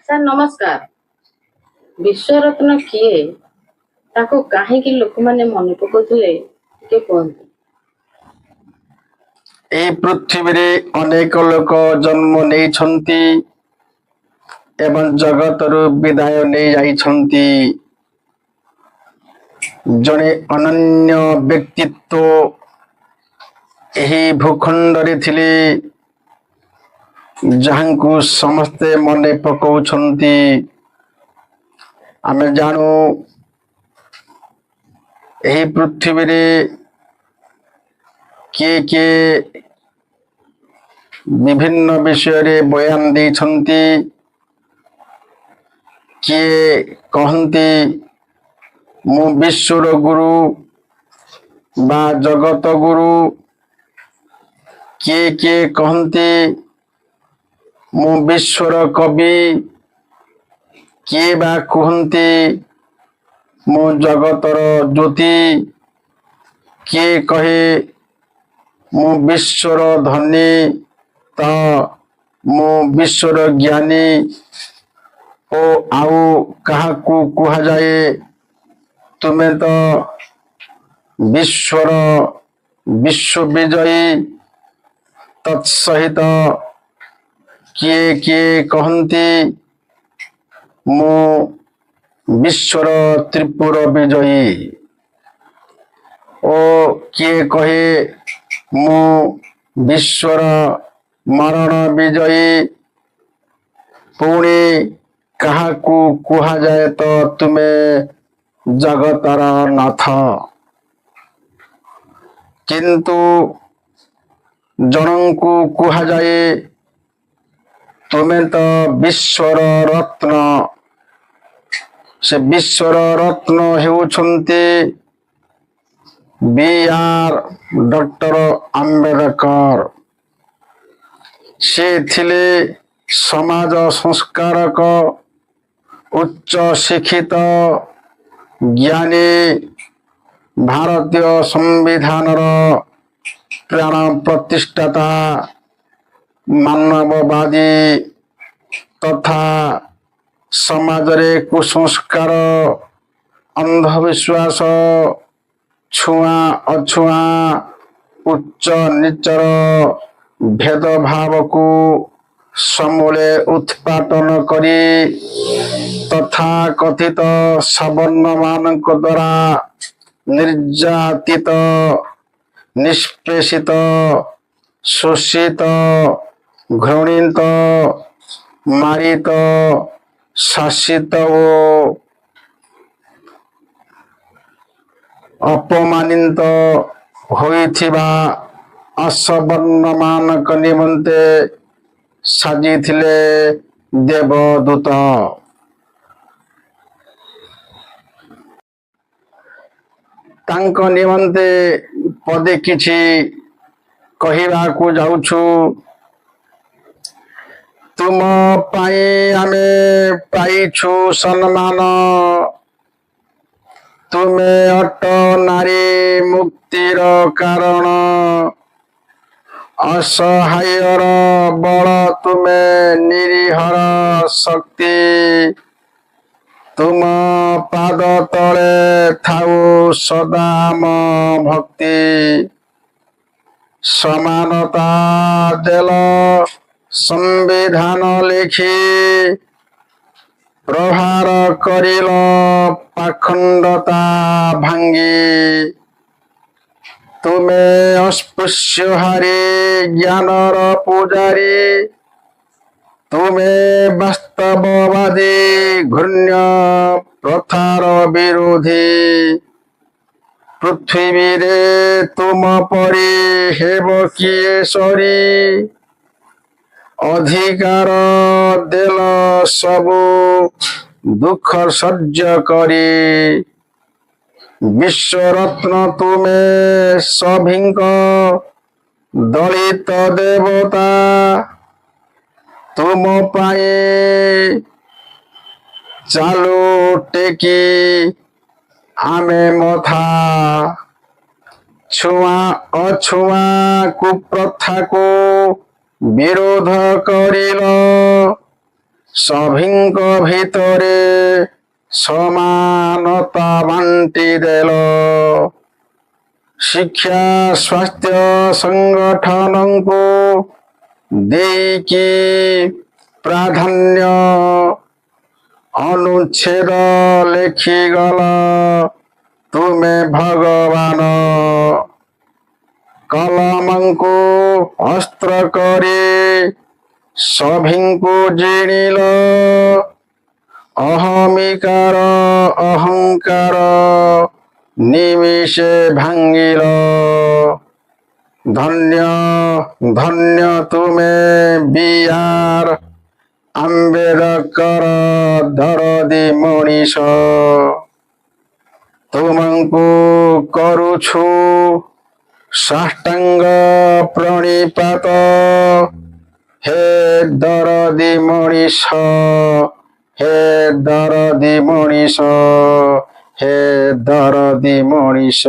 Sir ନମସ୍କାର। ବିଶ୍ୱରତ୍ନ କିଏ, ତାକୁ କାହିଁକି ଲୋକମାନେ ମନେ ପକାଉଥିଲେ ଟିକେ କୁହନ୍ତୁ। এই ପୃଥିବୀରେ ଅନେକ ଲୋକ ଜନ୍ମ ନେଇଛନ୍ତି ଏବଂ ଜଗତରୁ ବିଦାୟ ନେଇ ଯାଇଛନ୍ତି। ଜଣେ ଅନନ୍ୟ ବ୍ୟକ୍ତିତ୍ୱ ଏହି ଭୂଖଣ୍ଡରେ ଥିଲେ, ଯାହାଙ୍କୁ ସମସ୍ତେ ମନେ ପକାଉଛନ୍ତି। ଆମେ ଜାଣୁ ଏହି ପୃଥିବୀରେ କିଏ କିଏ ବିଭିନ୍ନ ବିଷୟରେ ବୟାନ ଦେଇଛନ୍ତି। କିଏ କହନ୍ତି ମୁଁ ବିଶ୍ୱର ଗୁରୁ ବା ଜଗତ ଗୁରୁ, କିଏ କିଏ କହନ୍ତି ମୁଁ ବିଶ୍ୱର କବି, କିଏ ବା କୁହନ୍ତି ମୁଁ ଜଗତର ଜ୍ୟୋତି, କିଏ କହେ ମୁଁ ବିଶ୍ୱର ଧନୀ, ତ ମୁଁ ବିଶ୍ୱର ଜ୍ଞାନୀ, ଓ ଆଉ କାହାକୁ କୁହାଯାଏ ତୁମେ ତ ବିଶ୍ୱର ବିଶ୍ୱବିଜୟୀ। ତତ୍ସହିତ କିଏ କିଏ କହନ୍ତି ମୁଁ ବିଶ୍ୱର ତ୍ରିପୁର ବିଜୟୀ, ଓ କିଏ କହେ ମୁଁ ବିଶ୍ୱର ମରଣ ବିଜୟୀ। ପୁଣି କାହାକୁ କୁହାଯାଏ ତ ତୁମେ ଜଗତର ନାଥ। କିନ୍ତୁ ଜଣଙ୍କୁ କୁହାଯାଏ ତୁମେ ତ ବିଶ୍ୱର ରତ୍ନ। ସେ ବିଶ୍ୱର ରତ୍ନ ହେଉଛନ୍ତି B.R. ଡକ୍ଟର ଆମ୍ବେଦକର। ସେ ଥିଲେ ସମାଜ ସଂସ୍କାରକ, ଉଚ୍ଚ ଶିକ୍ଷିତ, ଜ୍ଞାନୀ, ଭାରତୀୟ ସମ୍ବିଧାନର ପ୍ରାଣ ପ୍ରତିଷ୍ଠାତା, ମାନବବାଦୀ ତଥା ସମାଜରେ କୁସଂସ୍କାର, ଅନ୍ଧବିଶ୍ୱାସ, ଛୁଆଁ ଅଛୁଆଁ, ଉଚ୍ଚ ନିଚର ଭେଦଭାବକୁ ସମୂଳେ ଉତ୍ପାଟନ କରି ତଥାକଥିତ ସବର୍ଣ୍ଣମାନଙ୍କ ଦ୍ୱାରା ନିର୍ଯାତିତ, ନିଷ୍ପେଷିତ, ଶୋଷିତ, ଘୃଣିତ, ମାରିତ, ଶାସିତ ଓ ଅପମାନିତ ହୋଇଥିବା ଅସବର୍ଣ୍ଣମାନଙ୍କ ନିମନ୍ତେ ସାଜିଥିଲେ ଦେବଦୂତ। ତାଙ୍କ ନିମନ୍ତେ ପଦେ କିଛି କହିବାକୁ ଯାଉଛୁ। ତୁମ ପାଇଁ ଆମେ ପାଇଛୁ ସମ୍ମାନ, ତୁମେ ଅଟ ନାରୀ ମୁକ୍ତିର କାରଣ। ଅସହାୟର ବଳ, ତୁମେ ନିରୀହର ଶକ୍ତି। ତୁମ ପାଦ ତଳେ ଥାଉ ସଦା ଆମ ଭକ୍ତି। ସମାନତା ଦେଲ ସମ୍ବିଧାନ ଲେଖି, ପ୍ରହାର କରିଲ ପାଖଣ୍ଡତା ଭାଙ୍ଗି। ତୁମେ ଅସ୍ପୃଶ୍ୟହାରୀ ଜ୍ଞାନର ପୂଜାରୀ, ତୁମେ ବାସ୍ତବବାଦୀ ଘୃଣ୍ୟ ପ୍ରଥାର ବିରୋଧୀ। ପୃଥିବୀରେ ତୁମ ପରି ହେବ କିଏ ସରି, ଅଧିକାର ଦେଲ ସବୁ ଦୁଃଖ ସହ୍ୟ କରି। ବିଶ୍ୱରତ୍ନ ତୁମେ ସଭିଙ୍କ ଦଳିତ ଦେବତା, ତୁମ ପାଇଁ ଚାଲୁ ଟେକି ଆମେ ମଥା। ଛୁଆଁ ଅଛୁଆଁ କୁପ୍ରଥାକୁ ବିରୋଧ କରିଲ, ସଭିଙ୍କ ଭିତରେ ସମାନତା ବାଣ୍ଟି ଦେଲ। ଶିକ୍ଷା ସ୍ୱାସ୍ଥ୍ୟ ସଂଗଠନଙ୍କୁ ଦେଇକି ପ୍ରାଧାନ୍ୟ ଅନୁଚ୍ଛେଦ ଲେଖିଗଲ ତୁମେ ଭଗବାନ। କଲମଙ୍କୁ ଅସ୍ତ୍ର କରି ସଭିଙ୍କୁ ଜିଣିଲ। ଅହଙ୍କାର ନିମିଷେ ଭାଙ୍ଗିଲ। ଧନ୍ୟ ଧନ୍ୟ ତୁମେ ବି.ଆର୍. ଆମ୍ବେଦକର ଦରଦୀ ମଣିଷ। ତୁମକୁ କରୁଛୁ ସାଷ୍ଟାଙ୍ଗ ପ୍ରଣିପାତ। ହେ ଦରଦୀ ମଣିଷ, ହେ ଦରଦୀ ମଣିଷ, ହେ ଦରଦୀ ମଣିଷ।